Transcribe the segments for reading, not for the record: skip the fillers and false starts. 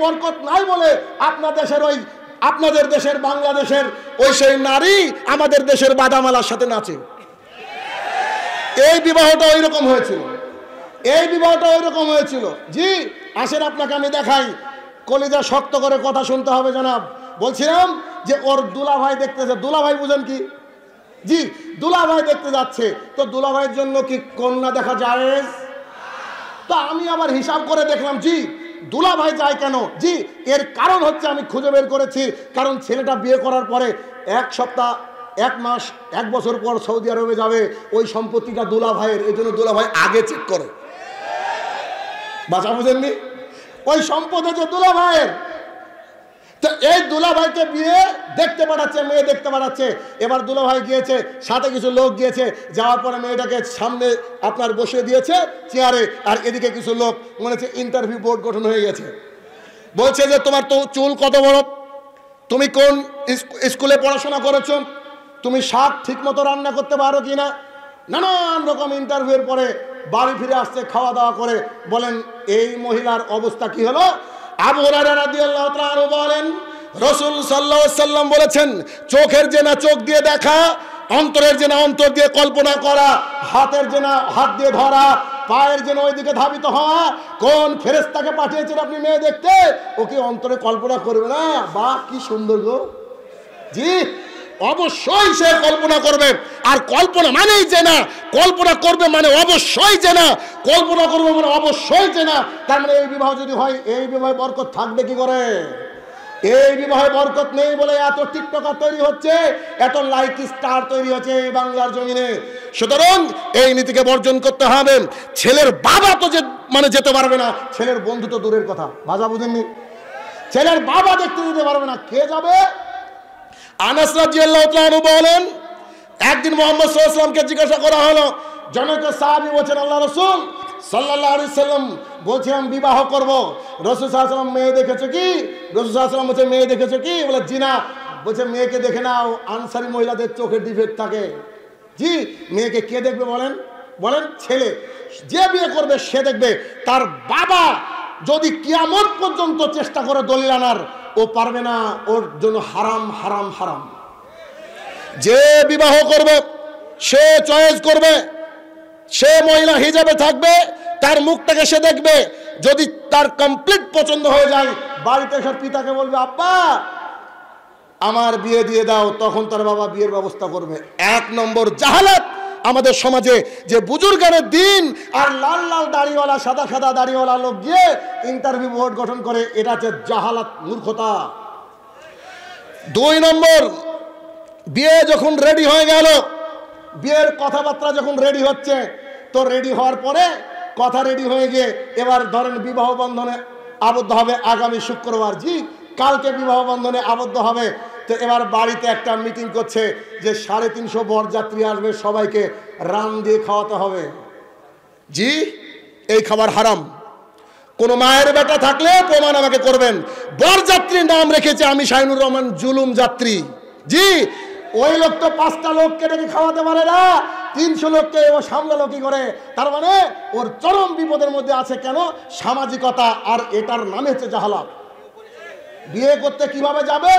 বরকত নাই বলে আপনাদের দেশের বাংলাদেশের ওই সেই নারী আমাদের দেশের বাদামালার সাথে নাচে। এই বিবাহটা ওই রকম হয়েছিল। জি আসেন আপনাকে আমি দেখাই, কলিজা শক্ত করে কথা শুনতে হবে জনাব। বলছিলাম যে ওর দুলাভাই দেখতেছে, দুলাভাই বুঝেন কি? জি দুলাভাই দেখতে যাচ্ছে, তো দুলাভাইয়ের জন্য কি কন্যা দেখা জায়েজ? তো আমি আবার হিসাব করে দেখলাম, জি দুলাভাই যায় কেন? জি এর কারণ হচ্ছে আমি খুঁজে বের করেছি, কারণ ছেলেটা বিয়ে করার পরে 1 সপ্তাহ 1 মাস 1 বছর পর সৌদি আরবে যাবে, ওই সম্পত্তিটা দুলাভাইয়ের, এই জন্য দুলাভাই আগে চেক করে। বাঁচা বুঝেননি? ওই সম্পদ হচ্ছে দুলাভাইয়ের। তো এই দুলাভাইকে বিয়ে দেখতে পাঠাচ্ছে, মেয়ে দেখতে পাঠাচ্ছে। এবার দুলাভাই গিয়েছে, সাথে কিছু লোক গিয়েছে, যাওয়ার পরে মেয়েটাকে সামনে আপনার বসিয়ে দিয়েছে চেয়ারে, আর এদিকে কিছু লোক, মনে হচ্ছে ইন্টারভিউ বোর্ড গঠন হয়ে গেছে। বলছে যে তোমার তো চুল কত বড়, তুমি কোন স্কুলে পড়াশোনা করেছো, তুমি শাক ঠিক মতো রান্না করতে পারো কিনা, নানান রকম ইন্টারভিউর পরে বাড়ি ফিরে আসছে খাওয়া দাওয়া করে। বলেন এই মহিলার অবস্থা কি হলো? আবু হুরায়রা রাদিয়াল্লাহু তাআলা আনহু বলেন, রাসূল সাল্লাল্লাহু আলাইহি ওয়াসাল্লাম বলেছেন, চোখের জেনা চোখ দিয়ে দেখা, অন্তরের জেনা অন্তর দিয়ে কল্পনা করা, হাতের জেনা হাত দিয়ে ধরা, পায়ের জেনা ওইদিকে ধাবিত হওয়া। কোন ফেরেশতাকে পাঠিয়েছেন আপনি মেয়ে দেখতে? ও কি অন্তরে কল্পনা করবে না? বাহ কি সুন্দর গো! জি অবশ্যই সে কল্পনা করবে। আর কল্পনা মানেই জেনা, কল্পনা করবে মানে অবশ্যই জেনা, কল্পনা করবে মানে অবশ্যই জেনা। তার মানে এই বিবাহ যদি হয়, এই বিবাহে বরকত থাকবে কি করে? এই বিবাহে বরকত নেই বলে এত টিকটকার তৈরি হচ্ছে, এত লাইক স্টার তৈরি হচ্ছে এই বাংলার জমিনে। সুতরাং এই নীতিকে বর্জন করতে হবে। ছেলের বাবা তো যেতে পারবে না, ছেলের বন্ধু তো দূরের কথা। ভাষা বুঝেননি? ছেলের বাবা দেখতে যেতে পারবে না, কে যাবে? আনাস রাদিয়াল্লাহু তাআলা আনহু বলেন, একদিন মুহাম্মদ সাল্লাল্লাহু আলাইহি ওয়াসাল্লামকে জিজ্ঞাসা করা হলো, জনৈক সাহাবী বলেন, আল্লাহ রাসূল সাল্লাল্লাহু আলাইহি সাল্লাম বলছিলাম বিবাহ করব, রাসূল সাল্লাল্লাহু আলাইহি ওয়াসাল্লাম মেয়ে দেখেছো কি? রাসূল সাল্লাল্লাহু আলাইহি ওয়াসাল্লাম বলছে মেয়ে দেখেছো কি? বলে জি না। বলছে মেয়েকে দেখে নাও, আনসারী মহিলাদের চোখের ডিফেক্ট থাকে। জি মেয়েকে কে দেখবে বলেন ছেলে। যে বিয়ে করবে সে দেখবে। তার বাবা যদি কিয়ামত পর্যন্ত চেষ্টা করে দলিল আনার, ও পারবে না, ওর জন্য হারাম হারাম হারাম। যে বিবাহ করবে সে চয়েস করবে, সে মহিলা হিজাবে থাকবে, তার মুখটাকে সে দেখবে। যদি তার কমপ্লিট পছন্দ হয়ে যায়, বাড়িতে এসে পিতাকে বলবে আব্বা আমার বিয়ে দিয়ে দাও, তখন তার বাবা বিয়ের ব্যবস্থা করবে। 1 নম্বর জাহালাত আমাদের সমাজে, যে বুজুর্গানের দিন আর লাল লাল দাড়িওয়ালা সাদা সাদা দাড়িওয়ালা লোক গিয়ে ইন্টারভিউ বোর্ড গঠন করে, এটা হচ্ছে জাহালাত, মূর্খতা। 2 নম্বর, বিয়ে যখন রেডি হয়ে গেল, বিয়ের কথাবার্তা যখন রেডি হচ্ছে, তো রেডি হওয়ার পরে কথা রেডি হয়ে গিয়ে এবার ধরেন বিবাহ বন্ধনে আবদ্ধ হবে আগামী শুক্রবার। জি কালকে বিবাহ বন্ধনে আবদ্ধ হবে। তো এবার বাড়িতে একটা মিটিং করছে যে 350 বরযাত্রী আসবে, সবাইকে রান দিয়ে খাওয়াতে হবে। জি এই খাবার হারাম। কোন মায়ের বেটা থাকলে প্রমাণ আমাকে করবেন। বরযাত্রীর নাম রেখেছে আমি শাহিনুর রহমান জুলুম যাত্রী। জি ওই লোক তো 5টা লোককে ডেকে খাওয়াতে পারে না, 300 লোককে ও সামলালো কি করে? তার মানে ওর চরম বিপদের মধ্যে আছে। কেন? সামাজিকতা। আর এটার নামে হচ্ছে জাহালাত। বিয়ে করতে কিভাবে যাবে?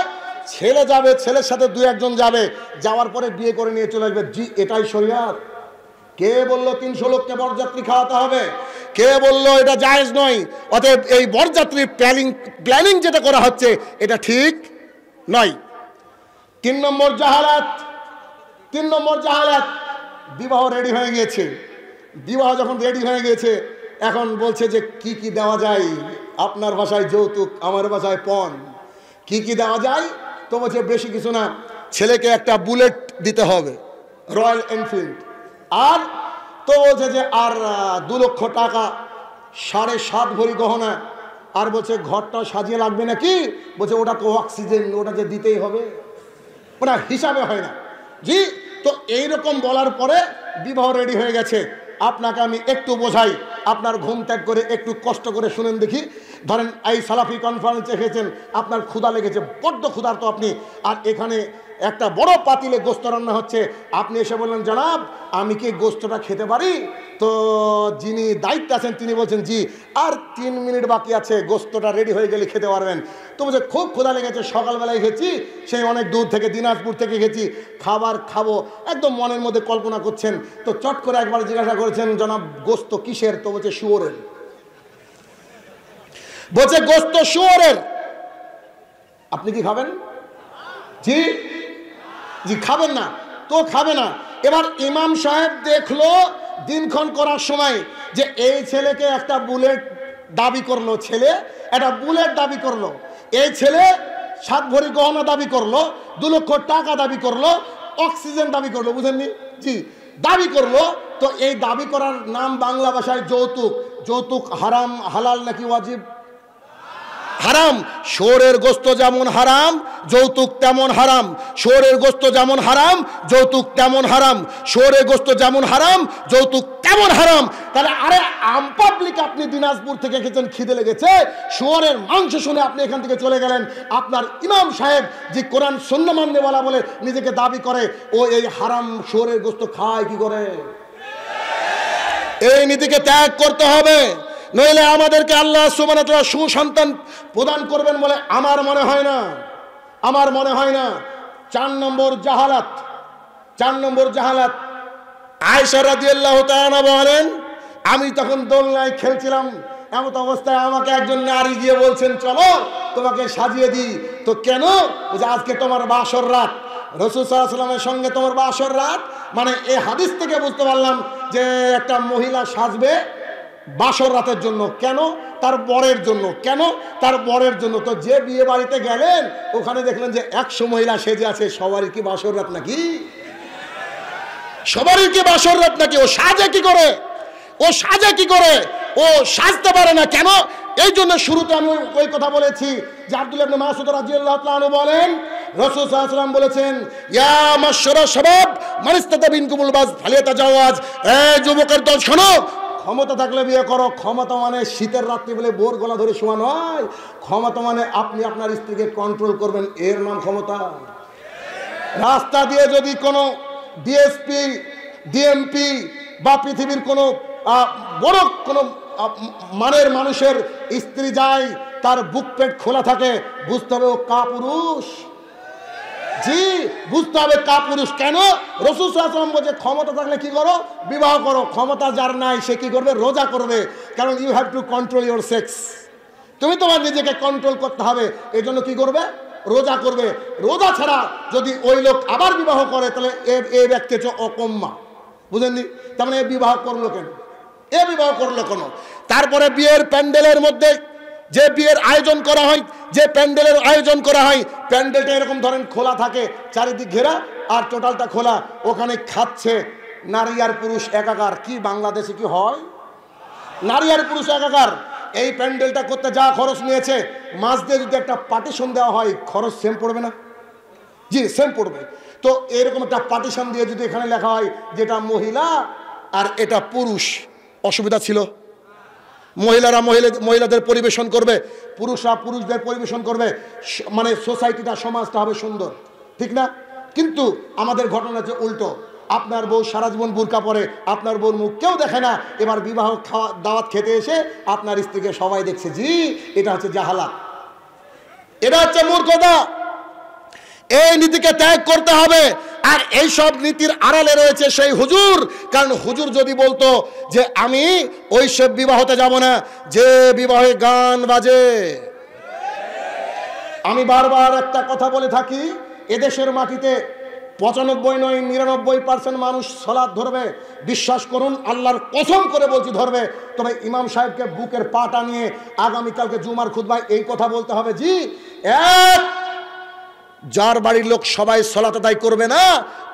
ছেলে যাবে, ছেলের সাথে 2-1 জন যাবে, যাওয়ার পরে বিয়ে করে নিয়ে চলে আসবে। জি এটাই শরিয়াত। কে বললো 300 লোককে বরযাত্রী খাওয়াতে হবে? কে বললো এটা জায়েজ নয়? অতএব এই বরযাত্রীর প্ল্যানিং যেটা করা হচ্ছে এটা ঠিক নয়। 3 নম্বর জাহালাত। বিবাহ রেডি হয়ে গিয়েছে। বিবাহ যখন রেডি হয়ে গেছে, এখন বলছে যে কি কি দেওয়া যায়। আপনার ভাষায় যৌতুক, আমার ভাষায় পণ। কি কি দেওয়া যায়? তো বলছে বেশি কিছু না, ছেলেকে একটা বুলেট দিতে হবে, রয়্যাল এনফিল্ড। আর তো বলছে যে আর 2 লক্ষ টাকা, 7.5 ভরি গহনা। আর বলছে ঘরটা সাজিয়ে লাগবে নাকি? বলছে ওটা তো অক্সিজেন, ওটা যে দিতেই হবে, ওটা হিসাবে হয় না। জি তো এইরকম বলার পরে বিবাহ রেডি হয়ে গেছে। আপনাকে আমি একটু বোঝাই, আপনার ঘুম ত্যাগ করে একটু কষ্ট করে শুনেন দেখি। ধরেন এই সালাফি কনফারেন্সে এসেছেন, আপনার ক্ষুধা লেগেছে, বড্ড ক্ষুধার্ত আপনি, আর এখানে একটা বড় পাতিলে গোস্ত রান্না হচ্ছে, আপনি এসে বললেন জনাব আমি কি গোস্তটা খেতে পারি? তো যিনি দায়িত্বে আছেন তিনি বলছেন জি, আর 3 মিনিট বাকি আছে, গোস্তটা রেডি হয়ে গেলে খেতে পারবেন। তো বলছে খুব ক্ষুধা লেগেছে, সকালবেলায় খেয়েছি, সেই অনেক দূর থেকে দিনাজপুর থেকে খেয়েছি, খাবার খাবো, একদম মনের মধ্যে কল্পনা করছেন। তো চট করে একবার জিজ্ঞাসা করেছেন জনাব গোস্ত কিসের? তো বলছে শুয়োরের। বলছে গোস্ত শুয়োরের, আপনি কি খাবেন? জি জি খাবেন না, তো খাবে না। এবার ইমাম সাহেব দেখলো দিনক্ষণ করার সময় যে এই ছেলেকে একটা বুলেট দাবি করলো, ছেলে একটা বুলেট দাবি করলো, এই ছেলে 7 ভরি গহনা দাবি করলো, 2 লক্ষ টাকা দাবি করলো, অক্সিজেন দাবি করলো, বুঝেননি? জি দাবি করলো। তো এই দাবি করার নাম বাংলা ভাষায় যৌতুক। যৌতুক হারাম, হালাল নাকি ওয়াজিব? হারাম। শুয়োরের গোস্ত যেমন হারাম যৌতুক তেমন হারাম, শুয়োরের গোস্ত যেমন হারাম যৌতুক তেমন হারাম, শুয়োরের গোস্ত যেমন হারাম যৌতুক তেমন হারাম। তাহলে আরে আম পাবলিক, আপনি দিনাজপুর থেকে এসেছেন, খিদে লেগেছে, শুয়োরের মাংস শুনে আপনি এখান থেকে চলে গেলেন। আপনার ইমাম সাহেব যে কোরআন সুন্নাহ মাননেওয়ালা বলে নিজেকে দাবি করে, ও এই হারাম শুয়োরের গোস্ত খায় কি করে? এই নীতিকে ত্যাগ করতে হবে, নইলে আমাদেরকে আল্লাহ সুবহানাহু ওয়া তাআলা সুসন্তান প্রদান করবেন বলে আমার মনে হয় না, আমার মনে হয় না। 4 নম্বর জাহালাত, 4 নম্বর জাহালাত। আয়েশা রাদিয়াল্লাহু তাআলা বলেন আমি তখন দোলনায় খেলছিলাম, এমন অবস্থায় আমাকে একজন নারী গিয়ে বলছেন চলো তোমাকে সাজিয়ে দিই। তো কেন? যে আজকে তোমার বাসর রাত, রাসূল সাল্লাল্লাহু আলাইহি ওয়াসাল্লামের সঙ্গে তোমার বাসর রাত। মানে এই হাদিস থেকে বুঝতে পারলাম যে একটা মহিলা সাজবে বাসর রাতের জন্য। কেন? তার বরের জন্য। কেন? তার বরের জন্য। তো যে বিয়ে বাড়িতে গেলেন ওখানে দেখলেন যে 100 মহিলা সেজে আছে, সবারই কি বাসর রাত নাকি? সবারই কি বাসর রাত নাকি? ও সাজে কি করে? ও সাজে কি করে? ও সাজতে পারে না কেন? এই জন্য শুরুতে আমি ওই কথা বলেছি যে আব্দুল্লাহ ইবনে মাসউদ রাদিয়াল্লাহু তাআলা আনহু বলেন রাসূল সাল্লাল্লাহু আলাইহি ওয়াসাল্লাম বলেছেন ইয়া মাশশারা শাবাব মান ইসতাতা বিনকুমুল বাস ফালিয়াতাজাওয়াজ। এই যুবকের দল শোনো, ক্ষমতা থাকলে বিয়ে করো। ক্ষমতা মানে শীতের রাত্রি বলে বোর গলা ধরে শোয়া নয়। ক্ষমতা মানে আপনি আপনার স্ত্রীকে কন্ট্রোল করবেন, এর নাম ক্ষমতা। রাস্তা দিয়ে যদি কোনো ডিএসপি, ডিএমপি বা পৃথিবীর কোনো বড় কোনো মানের মানুষের স্ত্রী যায়, তার বুক পেট খোলা থাকে, বুঝতে হবে ও কাপুরুষ। জি বুঝতে হবে কাপুরুষ। কেন? রাসূল সাল্লাল্লাহু আলাইহি ওয়াসাল্লাম বলেছে ক্ষমতা থাকলে কি করো? বিবাহ করো। ক্ষমতা যার নাই সে কি করবে? রোজা করবে। কারণ you have to control your sex. তুমি তোমার নিজেকে কন্ট্রোল করতে হবে, এই জন্য কি করবে? রোজা করবে। রোজা ছাড়া যদি ওই লোক আবার বিবাহ করে তাহলে এ ব্যক্তি হচ্ছে অকম্মা। বুঝেননি? তার মানে এ বিবাহ করলো কেন? এ বিবাহ করলো কেন? তারপরে বিয়ের প্যান্ডেলের মধ্যে যে বিয়ের আয়োজন করা হয়, যে প্যান্ডেলের আয়োজন করা হয়, প্যান্ডেলটা এরকম ধরেন খোলা থাকে, চারিদিক ঘেরা আর টোটালটা খোলা, ওখানে খাচ্ছে নারী আর পুরুষ একাকার। কি বাংলাদেশে কি হয়? নারী আর পুরুষ একাকার। এই প্যান্ডেলটা করতে যা খরচ নিয়েছে, মাঝ দিয়ে যদি একটা পার্টিশন দেওয়া হয়, খরচ সেম পড়বে না? জি সেম পড়বে। তো এরকম একটা পার্টিশন দিয়ে যদি এখানে লেখা হয় যেটা মহিলা আর এটা পুরুষ, অসুবিধা ছিল? মহিলারা মহিলাদের পরিবেশন করবে, পুরুষরা পুরুষদের পরিবেশন করবে, মানে সোসাইটিটা, সমাজটা হবে সুন্দর, ঠিক না? কিন্তু আমাদের ঘটনা হচ্ছে উল্টো। আপনার বউ সারা জীবন বুরকা পরে, আপনার বউর মুখ কেউ দেখে না, এবার বিবাহ খাওয়া দাওয়াত খেতে এসে আপনার স্ত্রীকে সবাই দেখছে। জি এটা হচ্ছে জাহালাত, এটা হচ্ছে মূর্খতা। এই নীতিকে ত্যাগ করতে হবে। আর এই সব নীতির আড়ালে রয়েছে সেই হুজুর। কারণ হুজুর যদি বলতো যে আমি ওই সব বিবাহতে যাব না যে বিবাহে গান বাজে। আমি বারবার একটা কথা বলে থাকি, এদেশের মাটিতে 95 নয় 99% মানুষ সালাত ধরবে। বিশ্বাস করুন, আল্লাহর কসম করে বলছি ধরবে। তবে ইমাম সাহেবকে বুকের পাটা নিয়ে আগামীকালকে জুমার খুতবায় এই কথা বলতে হবে, জি যার বাড়ির লোক সবাই সালাত আদায় করবে না,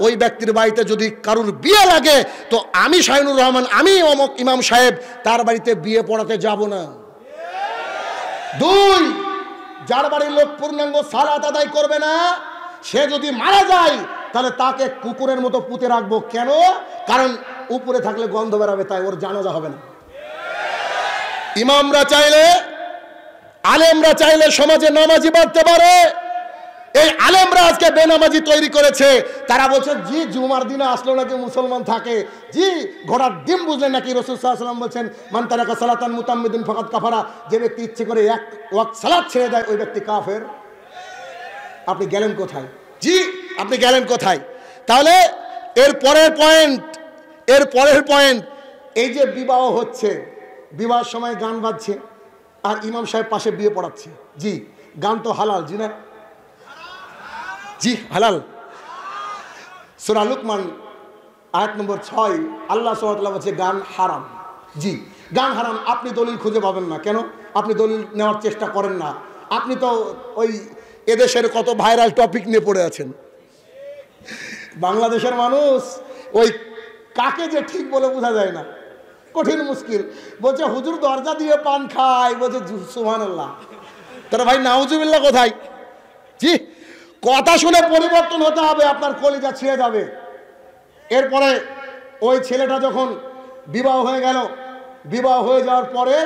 ওই ব্যক্তির বাড়িতে যদি কারুর বিয়ে লাগে তো আমি শাহিনুর রহমান, আমি অমুক ইমাম সাহেব তার বাড়িতে বিয়ে পড়াতে যাব না। 2, যার বাড়ির লোক পূর্ণাঙ্গ সালাত আদায় করবে না, সে যদি মারা যায় তাহলে তাকে কুকুরের মতো পুঁতে রাখবো। কেন? কারণ উপরে থাকলে গন্ধ বেরাবে, তাই ওর জানাজা হবে না। ইমামরা চাইলে, আলেমরা চাইলে সমাজে নামাজি বাড়তে পারে, এই আলেমরা আজকে বেনামাজি তৈরি করেছে। তারা বলছে জি জুমার দিনে আসলো নাকি মুসলমান থাকে, জি ঘোড়ার ডিম বুঝলেন নাকি রাসূল সাল্লাল্লাহু আলাইহি ওয়াসাল্লাম বলছেন মান তারাকা সালাতান মুতাম্মিদান ফাকাদ কাফারা, যে ব্যক্তি ইচ্ছে করে এক ওয়াক্ত সালাত ছেড়ে দেয় ওই ব্যক্তি কাফের। আপনি গেলেন কোথায়? জি আপনি গেলেন কোথায়? তাহলে এর পরের পয়েন্ট এই যে বিবাহ হচ্ছে, বিবাহের সময় গান বাজছে আর ইমাম সাহেব পাশে বিয়ে পড়াচ্ছে। জি গান তো হালাল, জি না? জি হালাল। সূরা লুকমান আয়াত নম্বর 6 আল্লাহ সুবহানাহু ওয়া তাআলা বলছে গান হারাম। জি গান হারাম। আপনি দলিল খুঁজে পাবেন না। কেন? আপনি দলিল নেওয়ার চেষ্টা করেন না। আপনি তো ওই এদেশের কত ভাইরাল টপিক নিয়ে পড়ে আছেন। বাংলাদেশের মানুষ ওই কাকে যে ঠিক বলে বোঝা যায় না, কঠিন মুশকিল। বলছে হুজুর দরজা দিয়ে পান খায়, বলছে সুবহানাল্লাহ। তারা ভাই নাউজুবিল্লাহ কোথায়? জি কথা শুনে পরিবর্তন হতে হবে, আপনার কলিজা ছিঁড়ে যাবে। এরপরে ওই ছেলেটা যখন বিবাহ হয়ে গেল, বিবাহ হয়ে যাওয়ার পরে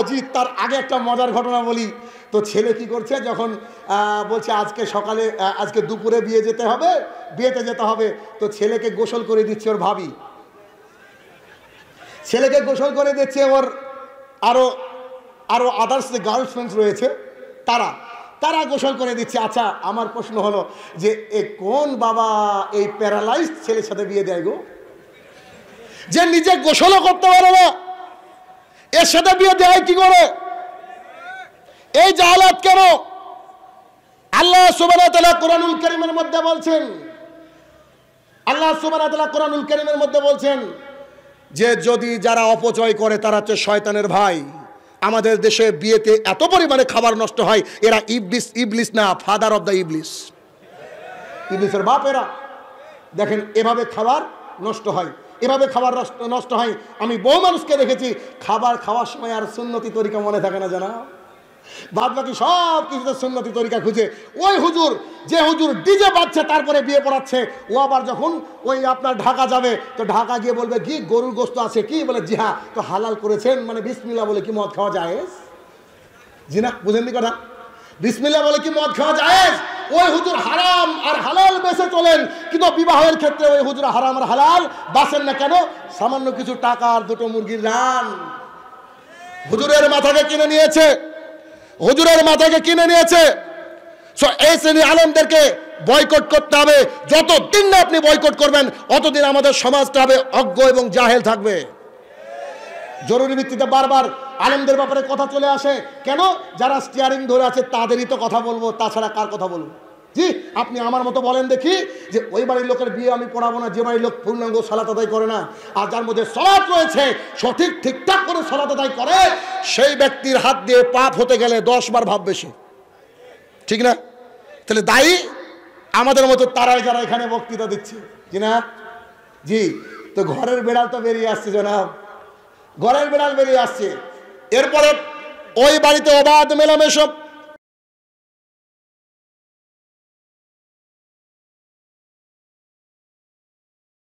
জি তার আগে একটা মজার ঘটনা বলি। তো ছেলে কি করছে, যখন বলছে আজকে দুপুরে বিয়েতে যেতে হবে, তো ছেলেকে গোসল করে দিচ্ছে ওর ভাবি, ছেলেকে গোসল করে দিচ্ছে ওর আরো আদার্স যে গার্লফ্রেন্ডস রয়েছে তারা গোসল করে দিচ্ছে। আচ্ছা আমার প্রশ্ন হলো যে কোন বাবা এই প্যারালাইজড ছেলের সাথে বিয়ে দেয় গো, যে নিজে গোসলও করতে পারে না, এর সাথে বিয়ে দেয় কি করে? এই জাহালাত কেন? আল্লাহ সুবহানাহু ওয়া তাআলা কোরআনুল কারীমের মধ্যে বলছেন, যে যদি যারা অপচয় করে তারা হচ্ছে শয়তানের ভাই। আমাদের দেশে বিয়েতে এত পরিমাণে খাবার নষ্ট হয়, এরা ইবলিস না, ফাদার অফ দ্য ইবলিসের বাপ এরা। দেখেন এভাবে খাবার নষ্ট হয়, আমি বহু মানুষকে দেখেছি খাবার খাওয়ার সময় আর সুন্নতি তরিকা মনে থাকে না জানা, বাদ বাকি সব কিছুতে সুন্নতি তরিকা খুঁজে। ওই হুজুর যে হুজুর ডিজে বাজছে তারপরে বিয়ে পড়াচ্ছে, ও আবার যখন ওই আপনার ঢাকা যাবে তো ঢাকা গিয়ে বলবে কি গরুর গোশত আছে কি, বলে জি হ্যাঁ, তো হালাল করেছেন মানে বিসমিল্লাহ বলে কি মদ খাওয়া জায়েজ? জি না, বুঝেননি কথা? বিসমিল্লাহ বলে কি মদ খাওয়া জায়েজ? ওই হুজুর হারাম আর হালাল বেঁচে চলেন, কিন্তু বিবাহের ক্ষেত্রে ওই হুজুর হারাম আর হালাল বাঁচেন না কেন? সামান্য কিছু টাকা আর দুটো মুরগির রান হুজুরের মাথাকে কিনে নিয়েছে। এই শ্রেণী আলেমদেরকে বয়কট করতে হবে। যতদিন না আপনি বয়কট করবেন অতদিন আমাদের সমাজটা হবে অজ্ঞ এবং জাহেল থাকবে। জরুরি ভিত্তিতে বারবার আলেমদের ব্যাপারে কথা চলে আসে কেন? যারা স্টিয়ারিং ধরে আছে তাদেরই তো কথা বলবো, তাছাড়া কার কথা বলবো? জি আপনি আমার মতো বলেন দেখি, যে ওই বাড়ির লোকের বিয়ে আমি পড়াবো না যে বাড়ির লোক পূর্ণাঙ্গ সালাত আদায় করে না। আর যার মধ্যে সালাত রয়েছে, ঠিকঠাক করে সালাত আদায় করে, সেই ব্যক্তির হাত দিয়ে পাপ হতে গেলে 10 বার ভাব বেশি, ঠিক না? তাহলে দায়ী আমাদের মতো তারাই যারা এখানে বক্তৃতা দিচ্ছে, জি না? জি তো ঘরের বেড়াল তো বেরিয়ে আসছে জনাব, ঘরের বেড়াল বেরিয়ে আসছে। এরপরে ওই বাড়িতে অবাধ মেলামেশা